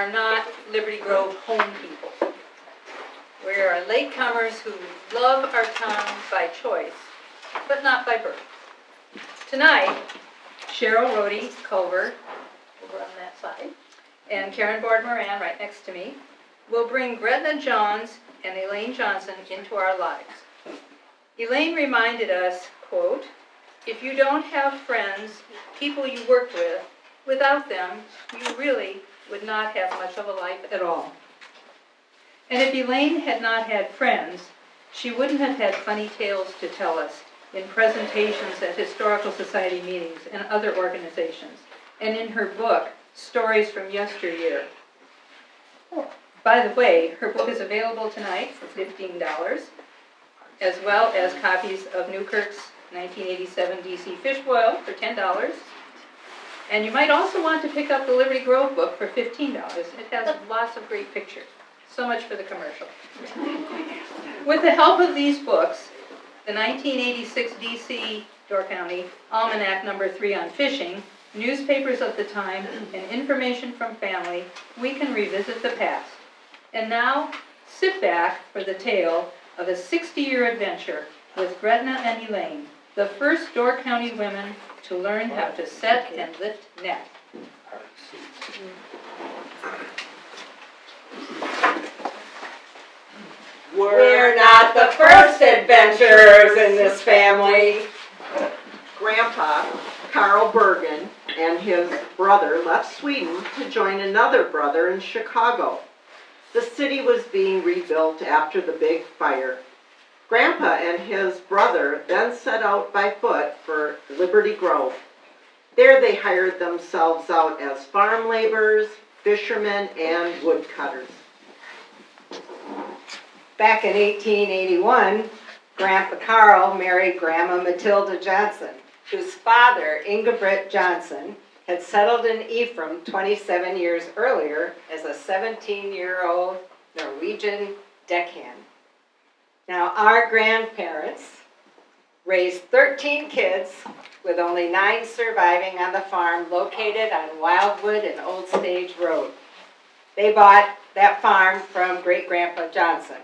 are not Liberty Grove home people. We are latecomers who love our town by choice, but not by birth. Tonight, Cheryl, Rohde, Culver, over on that side, and Karen Moran, right next to me, will bring Gretna Johns and Elaine Johnson into our lives. Elaine reminded us, quote, "If you don't have friends, people you worked with, without them, you really would not have much of a life at all." And if Elaine had not had friends, she wouldn't have had funny tales to tell us in presentations at Historical Society meetings and other organizations, and in her book, Stories from Yesteryear. By the way, her book is available tonight for $15, as well as copies of Newkirk's 1987 DC Fish Boil for $10. And you might also want to pick up the Liberty Grove book for $15. It has lots of great pictures. So much for the commercial. With the help of these books, the 1986 DC Door County Almanac number 3 on fishing, newspapers of the time, and information from family, we can revisit the past. And now, sit back for the tale of a 60-year adventure with Gretna and Elaine, the first Door County women to learn how to set and lift net. We're not the first adventurers in this family. Grandpa, Carl Bergen, and his brother left Sweden to join another brother in Chicago. The city was being rebuilt after the big fire. Grandpa and his brother then set out by foot for Liberty Grove. There they hired themselves out as farm laborers, fishermen, and woodcutters. Back in 1881, Grandpa Carl married Grandma Matilda Johnson, whose father, Ingebrigt Johnson, had settled in Ephraim 27 years earlier as a 17-year-old Norwegian deckhand. Now, our grandparents raised 13 kids, with only 9 surviving on the farm located on Wildwood and Old Stage Road. They bought that farm from Great-Grandpa Johnson.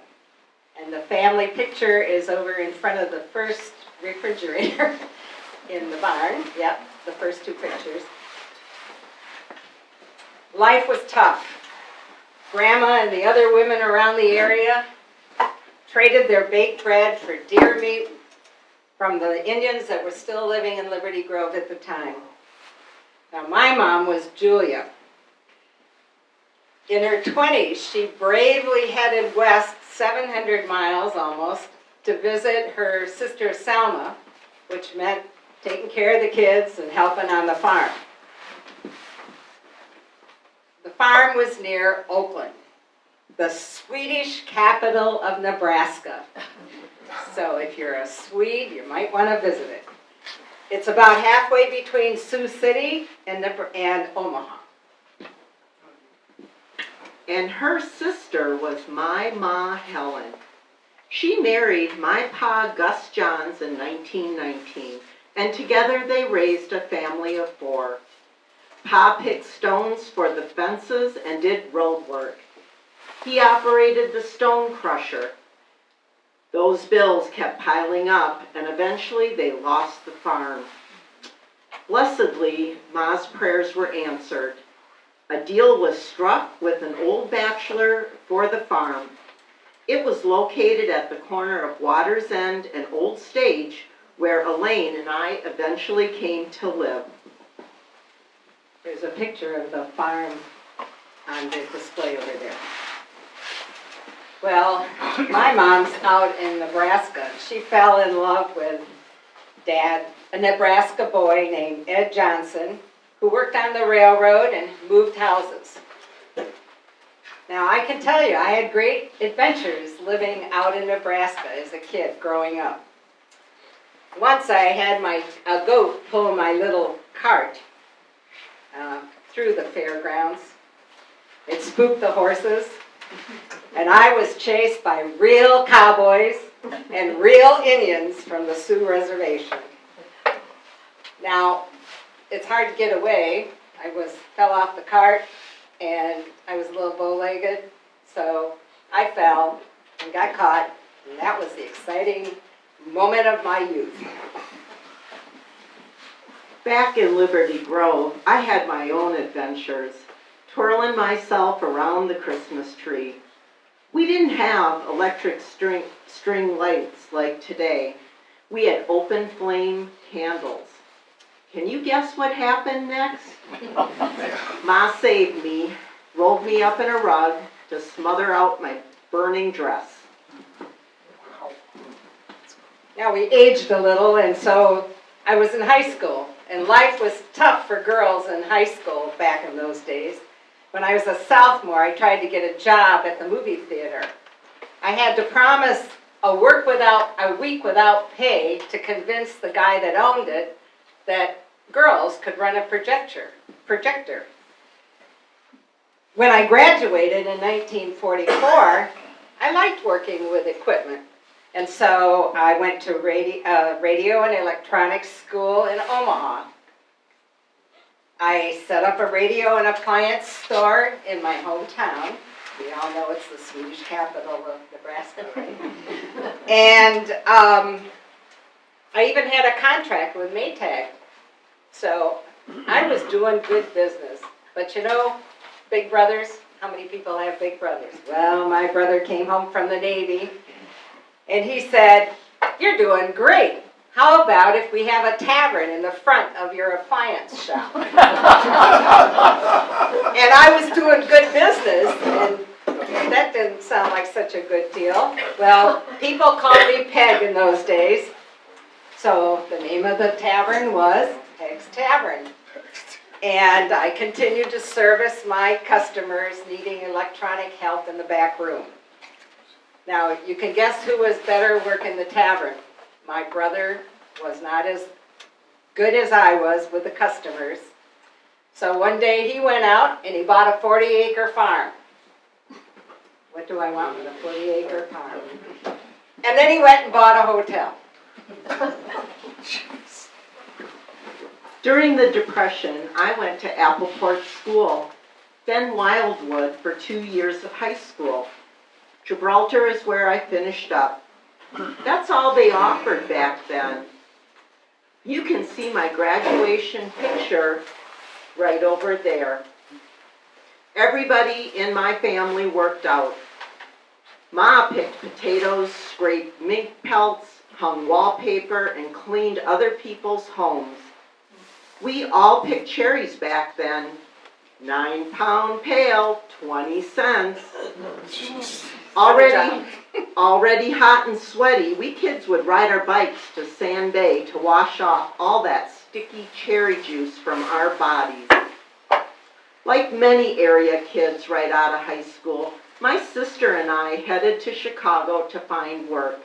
And the family picture is over in front of the first refrigerator in the barn. Yep, the first 2 pictures. Life was tough. Grandma and the other women around the area traded their baked bread for deer meat from the Indians that were still living in Liberty Grove at the time. Now, my mom was Julia. In her 20s, she bravely headed west 700 miles almost to visit her sister Selma, which meant taking care of the kids and helping on the farm. The farm was near Oakland, the Swedish capital of Nebraska. So if you're a Swede, you might want to visit it. It's about halfway between Sioux City and Omaha. And her sister was my Ma Helen. She married my pa Gus Johns in 1919, and together they raised a family of 4. Pa picked stones for the fences and did road work. He operated the stone crusher. Those bills kept piling up, and eventually they lost the farm. Blessedly, Ma's prayers were answered. A deal was struck with an old bachelor for the farm. It was located at the corner of Water's End and Old Stage, where Elaine and I eventually came to live. There's a picture of the farm on the display over there. Well, my mom's out in Nebraska. She fell in love with Dad, a Nebraska boy named Ed Johnson, who worked on the railroad and moved houses. Now, I can tell you, I had great adventures living out in Nebraska as a kid growing up. Once I had a goat pull my little cart through the fairgrounds. It spooked the horses, and I was chased by real cowboys and real Indians from the Sioux Reservation. Now, it's hard to get away. I fell off the cart, and I was a little bow-legged, so I fell and got caught, and that was the exciting moment of my youth. Back in Liberty Grove, I had my own adventures, twirling myself around the Christmas tree. We didn't have electric string lights like today. We had open flame candles. Can you guess what happened next? Ma saved me, rolled me up in a rug to smother out my burning dress. Now we aged a little, and so I was in high school, and life was tough for girls in high school back in those days. When I was a sophomore, I tried to get a job at the movie theater. I had to promise a week without pay to convince the guy that owned it that girls could run a projector. When I graduated in 1944, I liked working with equipment. And so I went to radio and electronics school in Omaha. I set up a radio and appliance store in my hometown. We all know it's the Swedish capital of Nebraska, right? And I even had a contract with Maytag. So I was doing good business. But you know, big brothers, how many people have big brothers? Well, my brother came home from the Navy, and he said, "You're doing great. How about if we have a tavern in the front of your appliance shop?" And I was doing good business, and that didn't sound like such a good deal. Well, people called me Peg in those days. So the name of the tavern was Peg's Tavern. And I continued to service my customers needing electronic help in the back room. Now, you can guess who was better working the tavern. My brother was not as good as I was with the customers. So one day he went out and he bought a 40-acre farm. What do I want with a 40-acre farm? And then he went and bought a hotel. During the Depression, I went to Wildwood School, then Wildwood for 2 years of high school. Gibraltar is where I finished up. That's all they offered back then. You can see my graduation picture right over there. Everybody in my family worked out. Ma picked potatoes, scraped mink pelts, hung wallpaper, and cleaned other people's homes. We all picked cherries back then. 9-pound pail, 20 cents. Already hot and sweaty, we kids would ride our bikes to Sand Bay to wash off all that sticky cherry juice from our bodies. Like many area kids right out of high school, my sister and I headed to Chicago to find work.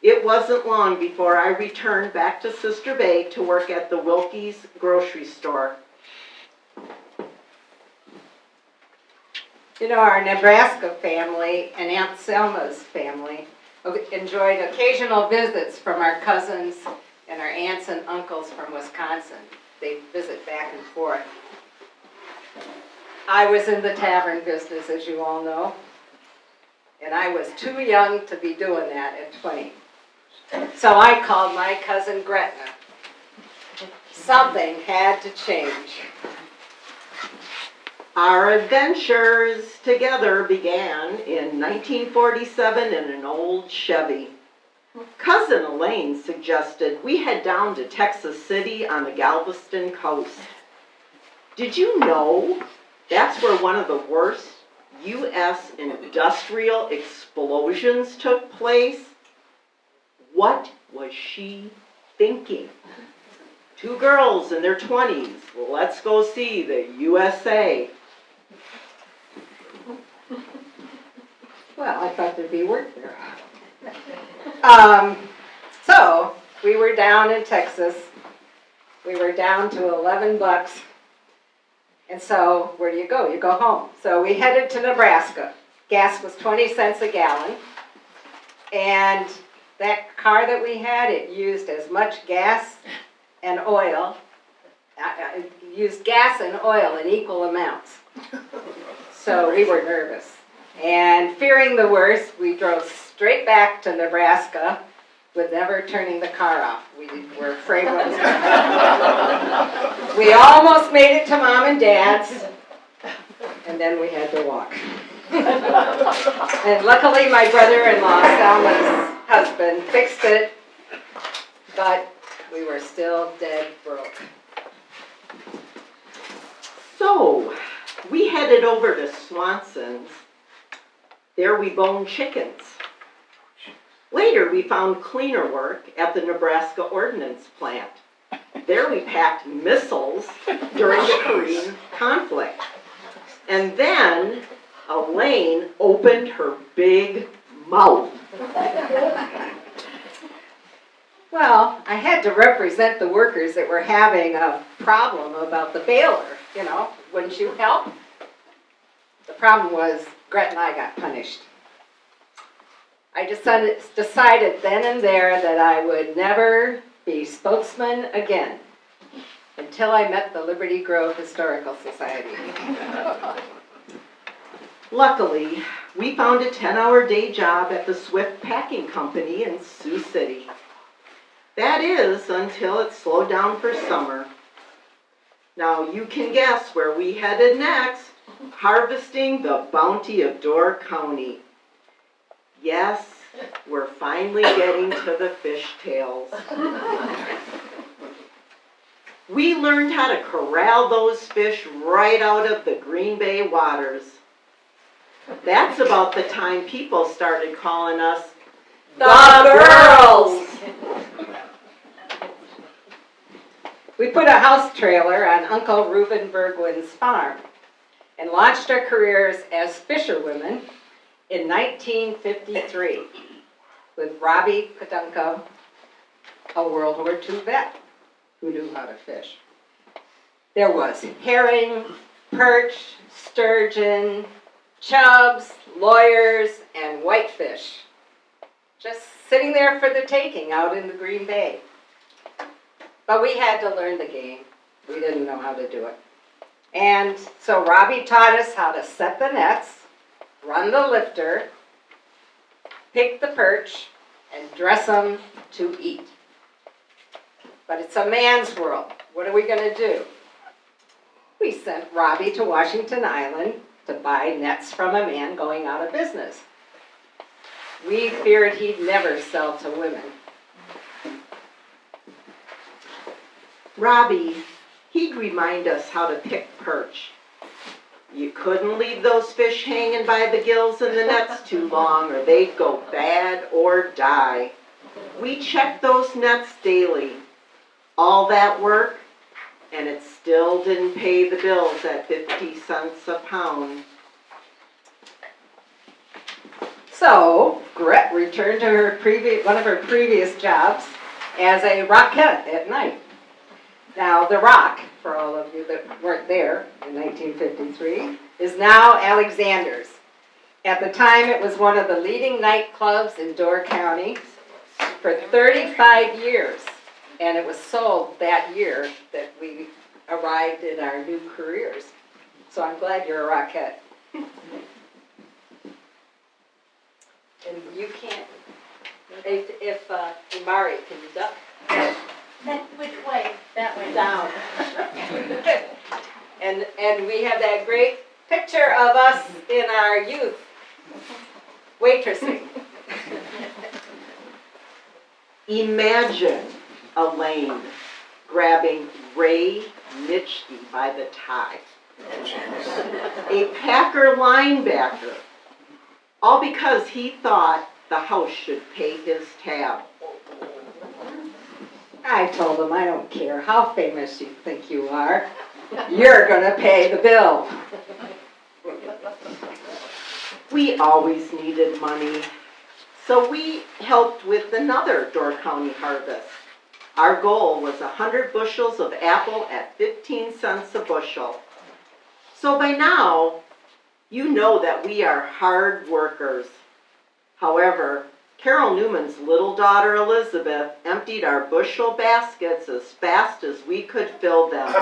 It wasn't long before I returned back to Sister Bay to work at the Wilkie's grocery store. You know, our Nebraska family and Aunt Selma's family enjoyed occasional visits from our cousins and our aunts and uncles from Wisconsin. They'd visit back and forth. I was in the tavern business, as you all know, and I was too young to be doing that at 20. So I called my cousin Gretna. Something had to change. Our adventures together began in 1947 in an old Chevy. Cousin Elaine suggested we head down to Texas City on the Galveston coast. Did you know that's where one of the worst U.S. industrial explosions took place? What was she thinking? 2 girls in their 20s, let's go see the USA. Well, I thought there'd be work there. So we were down in Texas. We were down to $11. And so where do? You go home. So we headed to Nebraska. Gas was 20 cents a gallon. And that car that we had, it used as much gas and oil. It used gas and oil in equal amounts. So we were nervous. And fearing the worst, we drove straight back to Nebraska with never turning the car off. We were afraid what was going to happen. We almost made it to Mom and Dad's, and then we had to walk. And luckily my brother-in-law, Selma's husband, fixed it, but we were still dead broke. So, we headed over to Swanson's. There we boned chickens. Later, we found cleaner work at the Nebraska Ordnance Plant. There we packed missiles during the Korean conflict. And then Elaine opened her big mouth. Well, I had to represent the workers that were having a problem about the baler, you know, wouldn't you help? The problem was Gretna and I got punished. I decided then and there that I would never be spokesman again until I met the Liberty Grove Historical Society. Luckily, we found a 10-hour day job at the Swift Packing Company in Sioux City. That is, until it slowed down for summer. Now you can guess where we headed next, harvesting the bounty of Door County. Yes, we're finally getting to the fishtails. We learned how to corral those fish right out of the Green Bay waters. That's about the time people started calling us the girls. We put a house trailer on Uncle Reuben Bergwin's farm and launched our careers as fisherwomen in 1953 with Robbie Pedunko, a World War II vet who knew how to fish. There was herring, perch, sturgeon, chubs, lawyers, and whitefish, just sitting there for the taking out in the Green Bay. But we had to learn the game. We didn't know how to do it. And so Robbie taught us how to set the nets, run the lifter, pick the perch, and dress them to eat. But it's a man's world. What are we going to do? We sent Robbie to Washington Island to buy nets from a man going out of business. We feared he'd never sell to women. Robbie, he'd remind us how to pick perch. You couldn't leave those fish hanging by the gills in the nets too long or they'd go bad or die. We checked those nets daily. All that work, and it still didn't pay the bills at 50 cents a pound. So, Gret returned to her one of her previous jobs as a rockette at night. Now, the Rock, for all of you that weren't there in 1953, is now Alexander's. At the time, it was one of the leading nightclubs in Door County for 35 years, and it was sold that year that we arrived in our new careers. So I'm glad you're a rockette. And you can't, if Imari, can you duck? Which way? That way. Down. And we have that great picture of us in our youth, waitressing. Imagine Elaine grabbing Ray Nitschke by the tie. A Packer linebacker. All because he thought the house should pay his tab. I told him, I don't care how famous you think you are, you're gonna pay the bill. We always needed money, so we helped with another Door County harvest. Our goal was 100 bushels of apple at 15 cents a bushel. So by now, you know that we are hard workers. However, Carol Newman's little daughter Elizabeth emptied our bushel baskets as fast as we could fill them.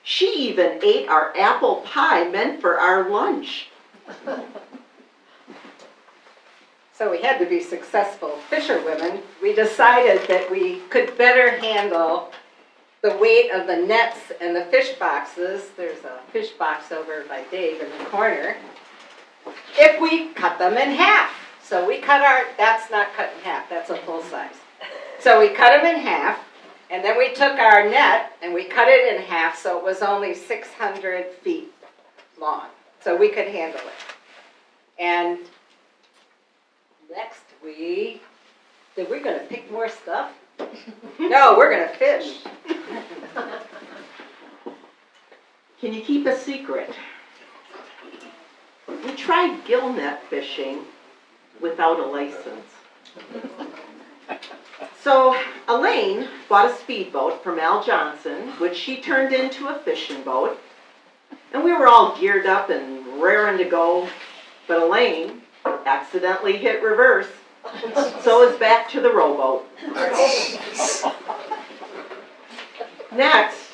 She even ate our apple pie meant for our lunch. So we had to be successful fisherwomen. We decided that we could better handle the weight of the nets and the fish boxes. There's a fish box over by Dave in the corner. If we cut them in half. So we cut that's not cut in half, that's a full size. So we cut them in half, and then we took our net and we cut it in half so it was only 600 feet long. So we could handle it. And next we're going to pick more stuff? No, we're going to fish. Can you keep a secret? We tried gill net fishing without a license. So Elaine bought a speedboat from Al Johnson, which she turned into a fishing boat. And we were all geared up and raring to go, but Elaine accidentally hit reverse. So it's back to the rowboat. Next,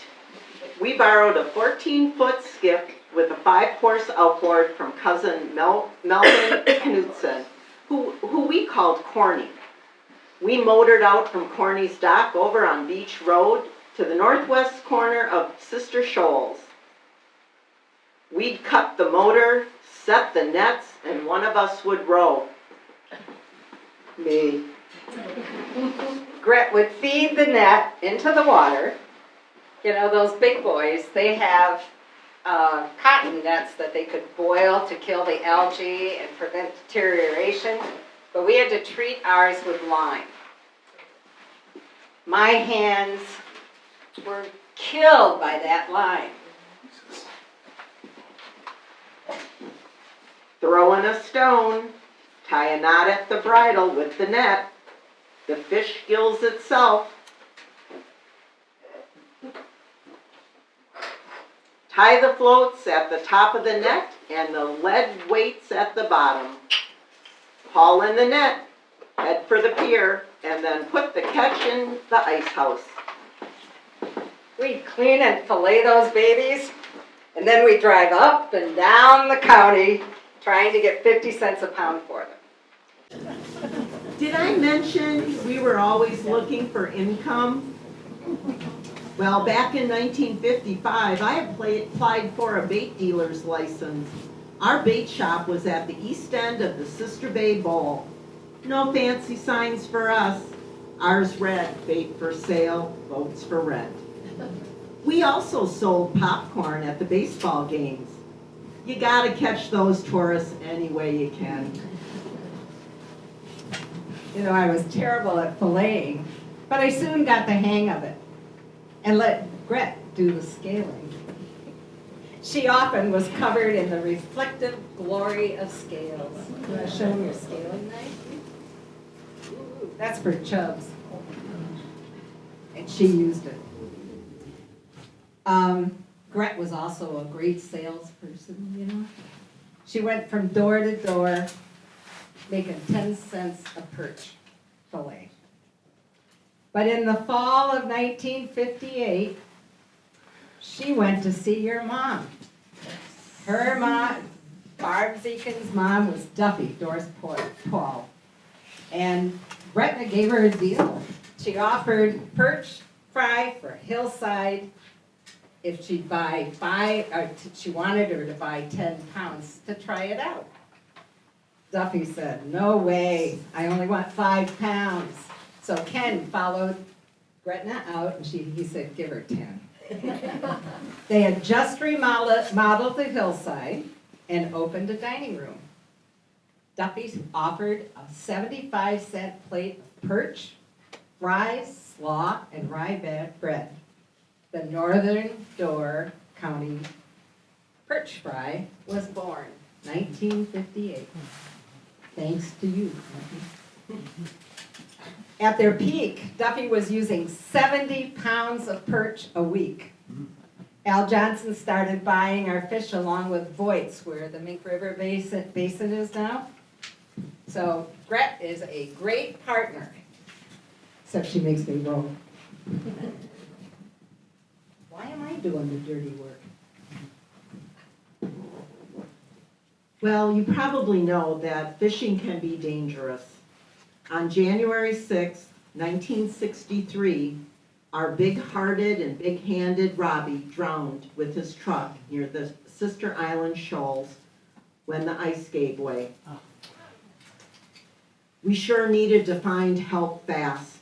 we borrowed a 14-foot skiff with a 5-horse outboard from cousin Melvin Knudsen, who we called Corny. We motored out from Corny's dock over on Beach Road to the northwest corner of Sister Shoals. We'd cut the motor, set the nets, and one of us would row. Me. Gret would feed the net into the water. You know, those big boys, they have cotton nets that they could boil to kill the algae and prevent deterioration, but we had to treat ours with lime. My hands were killed by that lime. Throw in a stone, tie a knot at the bridle with the net. The fish gills itself. Tie the floats at the top of the net and the lead weights at the bottom. Haul in the net, head for the pier, and then put the catch in the ice house. We'd clean and fillet those babies, and then we'd drive up and down the county trying to get 50 cents a pound for them. Did I mention we were always looking for income? Well, back in 1955, I applied for a bait dealer's license. Our bait shop was at the east end of the Sister Bay Bowl. No fancy signs for us. Ours read, bait for sale, boats for rent. We also sold popcorn at the baseball games. You gotta catch those tourists any way you can. You know, I was terrible at filleting, but I soon got the hang of it and let Gret do the scaling. She often was covered in the reflective glory of scales. You want to show them your scaling knife? Ooh, that's for chubs. And she used it. Gret was also a great salesperson, you know. She went from door to door making 10 cents a perch fillet. But in the fall of 1958, she went to see your mom. Her mom, Barb Zekin's mom, was Duffy, Doris Paul. And Gretna gave her a deal. She offered perch fry for Hillside if she'd buy she wanted her to buy 10 pounds to try it out. Duffy said, no way, I only want 5 pounds. So Ken followed Gretna out, and he said, give her 10. They had just remodeled the hillside and opened a dining room. Duffy offered a 75-cent plate of perch, fries, slaw, and rye bread. The Northern Door County perch fry was born, 1958. Thanks to you. At their peak, Duffy was using 70 pounds of perch a week. Al Johnson started buying our fish along with Voight's, where the Mink River Basin is now. So Gret is a great partner, except she makes me roll. Why am I doing the dirty work? Well, you probably know that fishing can be dangerous. On January 6, 1963, our big-hearted and big-handed Robbie drowned with his truck near the Sister Island shoals when the ice gave way. We sure needed to find help fast.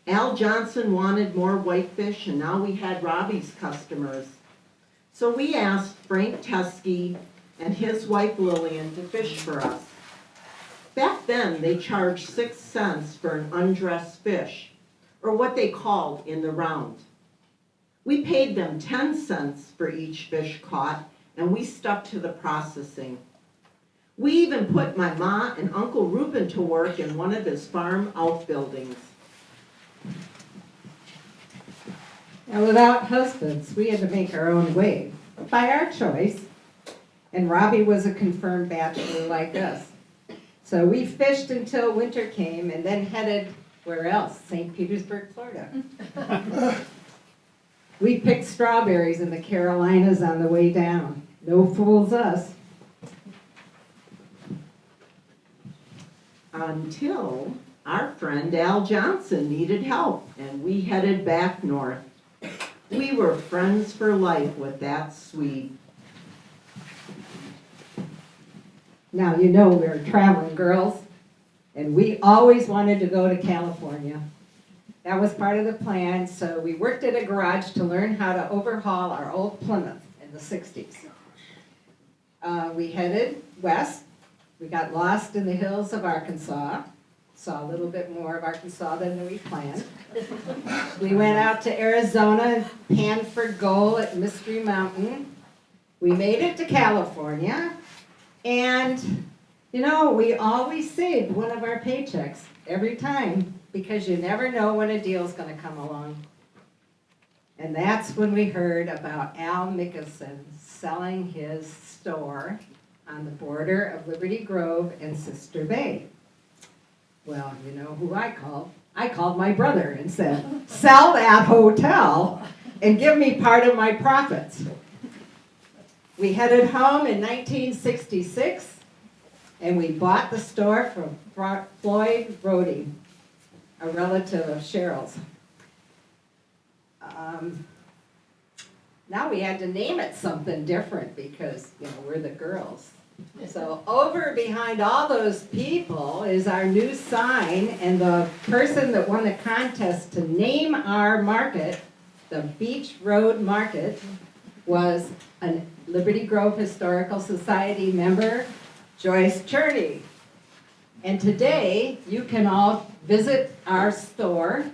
Al Johnson wanted more whitefish, and now we had Robbie's customers. So we asked Frank Teskey and his wife Lillian to fish for us. Back then, they charged 6 cents for an undressed fish, or what they called in the round. We paid them 10 cents for each fish caught, and we stuck to the processing. We even put my ma and Uncle Reuben to work in one of his farm outbuildings. Now, without husbands, we had to make our own way, by our choice, and Robbie was a confirmed bachelor like us. So we fished until winter came and then headed, where else? St. Petersburg, Florida. We picked strawberries in the Carolinas on the way down. No fools us. Until our friend Al Johnson needed help, and we headed back north. We were friends for life with that Swede. Now, you know we're traveling girls, and we always wanted to go to California. That was part of the plan, so we worked at a garage to learn how to overhaul our old Plymouth in the 60s. We headed west. We got lost in the hills of Arkansas, saw a little bit more of Arkansas than we planned. We went out to Arizona and panned for gold at Mystery Mountain. We made it to California. And, you know, we always saved one of our paychecks every time because you never know when a deal's going to come along. And that's when we heard about Al Mickelson selling his store on the border of Liberty Grove and Sister Bay. Well, you know who I called? I called my brother and said, sell that hotel and give me part of my profits. We headed home in 1966, and we bought the store from Floyd Rohde, a relative of Cheryl's. Now we had to name it something different because, you know, we're the girls. So over behind all those people is our new sign, and the person that won the contest to name our market, the Beach Road Market, was a Liberty Grove Historical Society member, Joyce Cherney. And today, you can all visit our store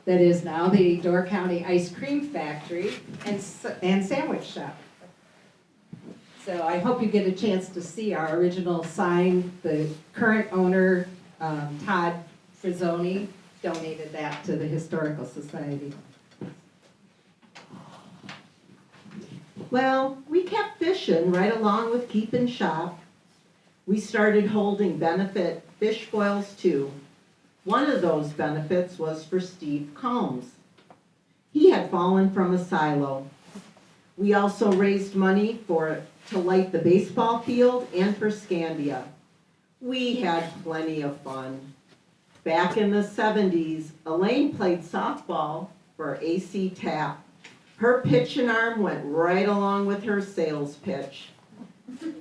that is now the Door County Ice Cream Factory and Sandwich Shop. So I hope you get a chance to see our original sign. The current owner, Todd Frizzoni, donated that to the Historical Society. Well, we kept fishing right along with keeping shop. We started holding benefit fish boils too. One of those benefits was for Steve Combs. He had fallen from a silo. We also raised money to light the baseball field and for Scandia. We had plenty of fun. Back in the 70s, Elaine played softball for AC Tap. Her pitching arm went right along with her sales pitch.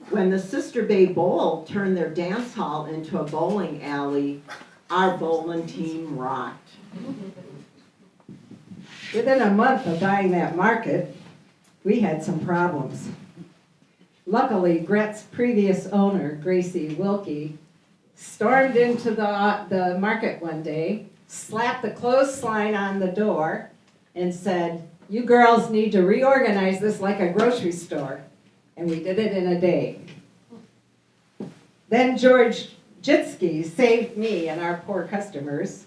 When the Sister Bay Bowl turned their dance hall into a bowling alley, our bowling team rocked. Within a month of buying that market, we had some problems. Luckily, Gret's previous owner, Gracie Wilkie, stormed into the market one day, slapped the clothesline on the door, and said, "You girls need to reorganize this like a grocery store." And we did it in a day. Then George Jitsky saved me and our poor customers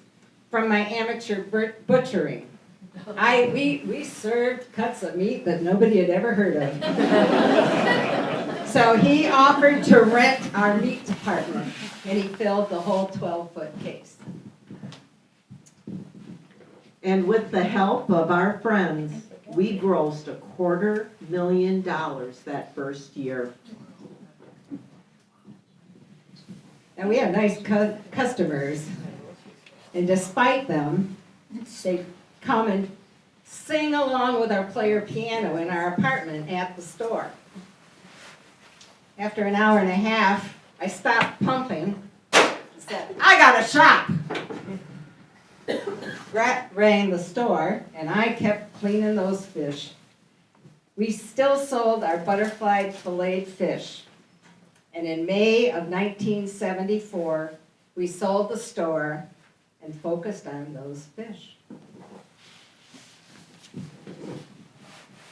from my amateur butchering. We served cuts of meat that nobody had ever heard of. So he offered to rent our meat department, and he filled the whole 12-foot case. And with the help of our friends, We grossed $250,000 that first year. Now, we have nice customers, and despite them, they come and sing along with our player piano in our apartment at the store. After an hour and a half, I stopped pumping and said, "I gotta shop!" Rang the store, and I kept cleaning those fish. We still sold our butterfly filleted fish. And in May of 1974, we sold the store and focused on those fish.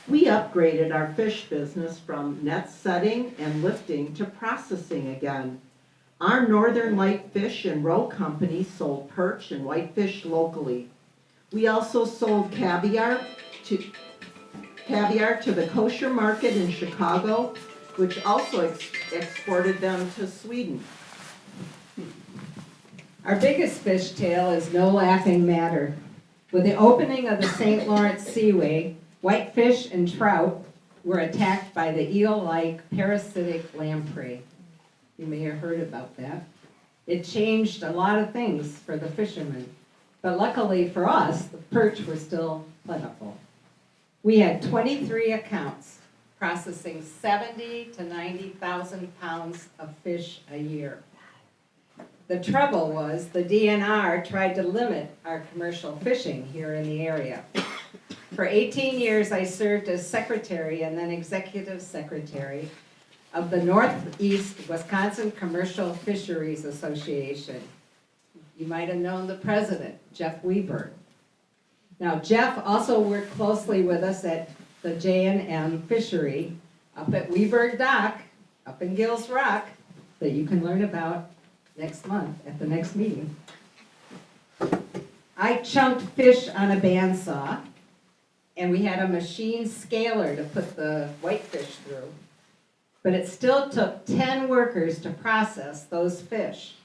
We upgraded our fish business from net setting and lifting to processing again. Our Northern Light Fish and Roe Company sold perch and whitefish locally. We also sold caviar to the kosher market in Chicago, which also exported them to Sweden. Our biggest fish tale is no laughing matter. With the opening of the St. Lawrence Seaway, whitefish and trout were attacked by the eel-like parasitic lamprey. You may have heard about that. It changed a lot of things for the fishermen, but luckily for us, the perch were still plentiful. We had 23 accounts processing 70 to 90,000 pounds of fish a year. The trouble was the DNR tried to limit our commercial fishing here in the area. For 18 years, I served as secretary and then executive secretary of the Northeast Wisconsin Commercial Fisheries Association. You might have known the president, Jeff Weber. Now, Jeff also worked closely with us at the J&M Fishery up at Weberg Dock, up in Gills Rock, that you can learn about next month at the next meeting. I chunked fish on a bandsaw, and we had a machine scaler to put the whitefish through. But it still took 10 workers to process those fish.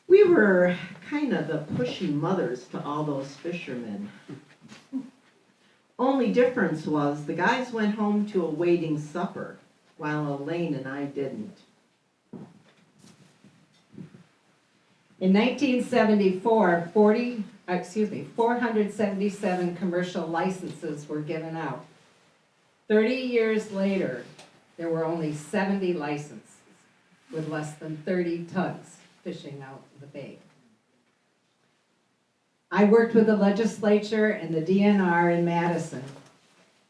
We were kind of the pushy mothers to all those fishermen. Only difference was the guys went home to a waiting supper, while Elaine and I didn't. In 1974, 477 commercial licenses were given out. 30 years later, there were only 70 licenses, with less than 30 tugs fishing out in the bay. I worked with the legislature and the DNR in Madison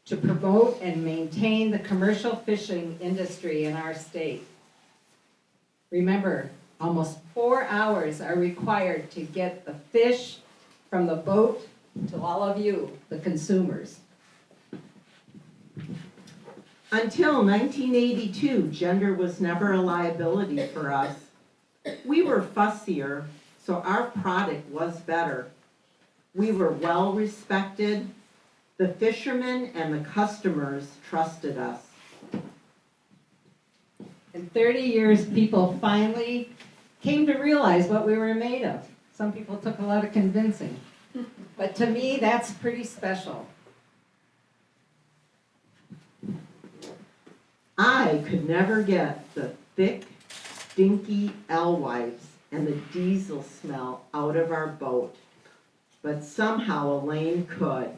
to promote and maintain the commercial fishing industry in our state. Remember, almost 4 hours are required to get the fish from the boat to all of you, the consumers. Until 1982, gender was never a liability for us. We were fussier, so our product was better. We were well respected. The fishermen and the customers trusted us. In 30 years, people finally came to realize what we were made of. Some people took a lot of convincing. But to me, that's pretty special. I could never get the thick, stinky alewives and the diesel smell out of our boat. But somehow Elaine could.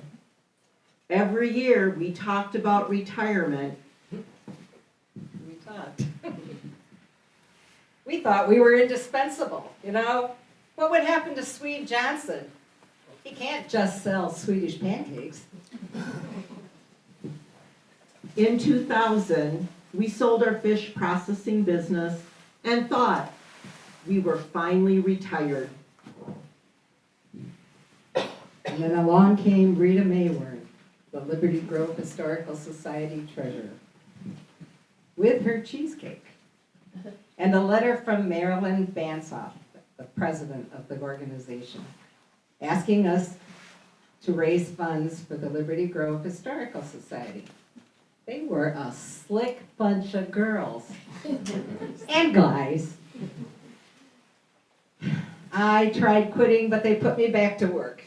Every year we talked about retirement. We talked. We thought we were indispensable, you know? What would happen to Swede Johnson? He can't just sell Swedish pancakes. In 2000, we sold our fish processing business and thought we were finally retired. And then along came Rita Mayworn, the Liberty Grove Historical Society treasurer, with her cheesecake, and a letter from Marilyn Bansoff, the president of the organization, asking us to raise funds for the Liberty Grove Historical Society. They were a slick bunch of girls and guys. I tried quitting, but they put me back to work.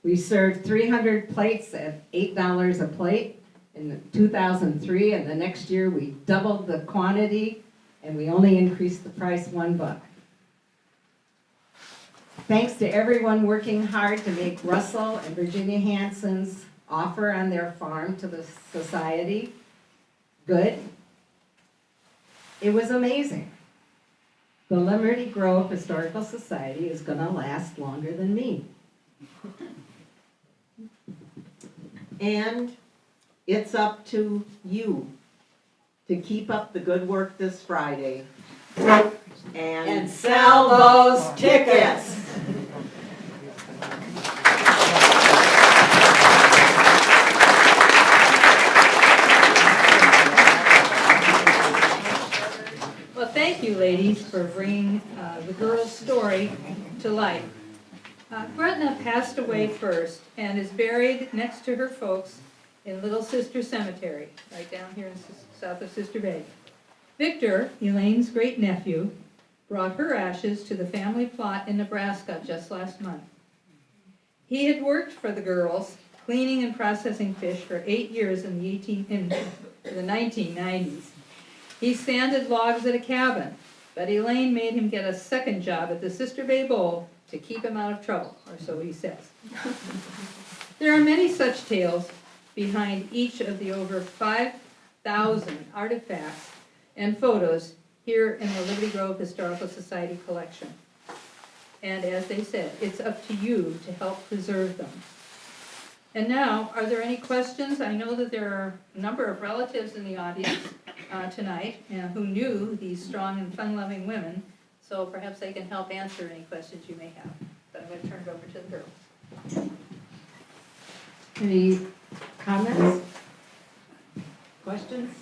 We served 300 plates at $8 a plate in 2003, and the next year we doubled the quantity, and we only increased the price $1. Thanks to everyone working hard to make Russell and Virginia Hansen's offer on their farm to the society good. It was amazing. The Liberty Grove Historical Society is going to last longer than me. And it's up to you to keep up the good work this Friday. And sell those tickets. Well, thank you, ladies, for bringing the girl's story to life. Gretna passed away first and is buried next to her folks in Little Sister Cemetery, right down here in south of Sister Bay. Victor, Elaine's great-nephew, brought her ashes to the family plot in Nebraska just last month. He had worked for the girls, cleaning and processing fish for 8 years in the 1990s. He sanded logs at a cabin, but Elaine made him get a second job at the Sister Bay Bowl to keep him out of trouble, or so he says. There are many such tales behind each of the over 5,000 artifacts and photos here in the Liberty Grove Historical Society collection. And as they said, it's up to you to help preserve them. And now, are there any questions? I know that there are a number of relatives in the audience tonight who knew these strong and fun-loving women, so perhaps they can help answer any questions you may have. But I'm going to turn it over to the girls. Any comments? Questions?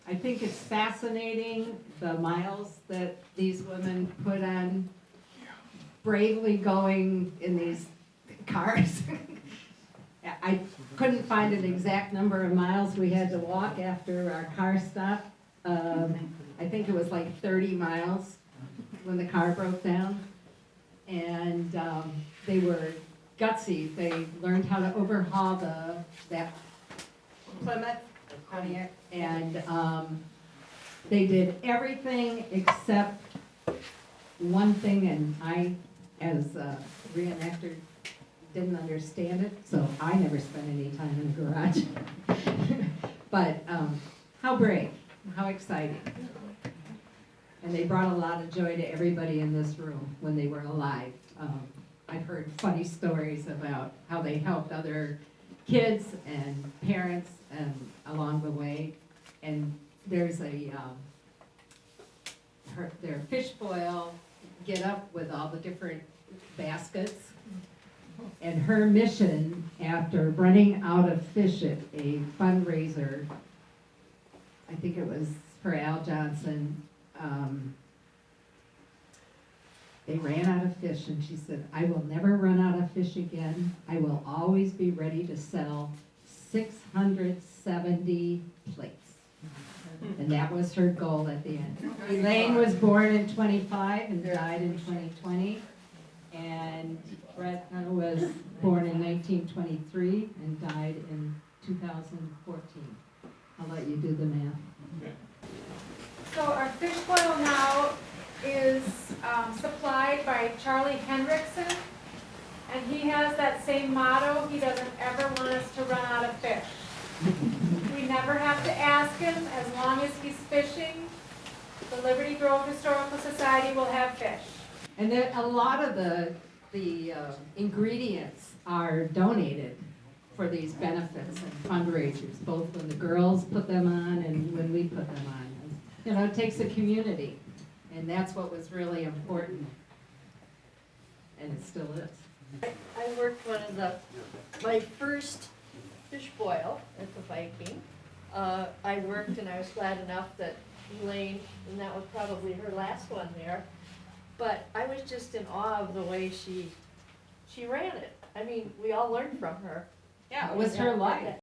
I think it's fascinating, the miles that these women put on, bravely going in these cars. I couldn't find an exact number of miles we had to walk after our car stopped. I think it was like 30 miles when the car broke down. And they were gutsy. They learned how to overhaul that Plymouth, and they did everything except one thing, and I, as a reenactor, didn't understand it, so I never spent any time in the garage. But how brave, how exciting. And they brought a lot of joy to everybody in this room when they were alive. I've heard funny stories about how they helped other kids and parents and along the way. And there's their fish boil get up with all the different baskets. And her mission, after running out of fish at a fundraiser, I think it was for Al Johnson, they ran out of fish, and she said, I will never run out of fish again. I will always be ready to sell 670 plates. And that was her goal at the end. Elaine was born in 25 and died in 2020. And Gretna was born in 1923 and died in 2014. I'll let you do the math. So our fish boil now is supplied by Charlie Hendrickson, and he has that same motto: he doesn't ever want us to run out of fish. We never have to ask him. As long as he's fishing, the Liberty Grove Historical Society will have fish. And then a lot of the ingredients are donated for these benefits and fundraisers, both when the girls put them on and when we put them on. You know, it takes a community, and that's what was really important, and it still is. I worked my first fish boil at the Viking. I worked, and I was glad enough that Elaine, and that was probably her last one there, but I was just in awe of the way she ran it. I mean, we all learned from her. Yeah, it was her life.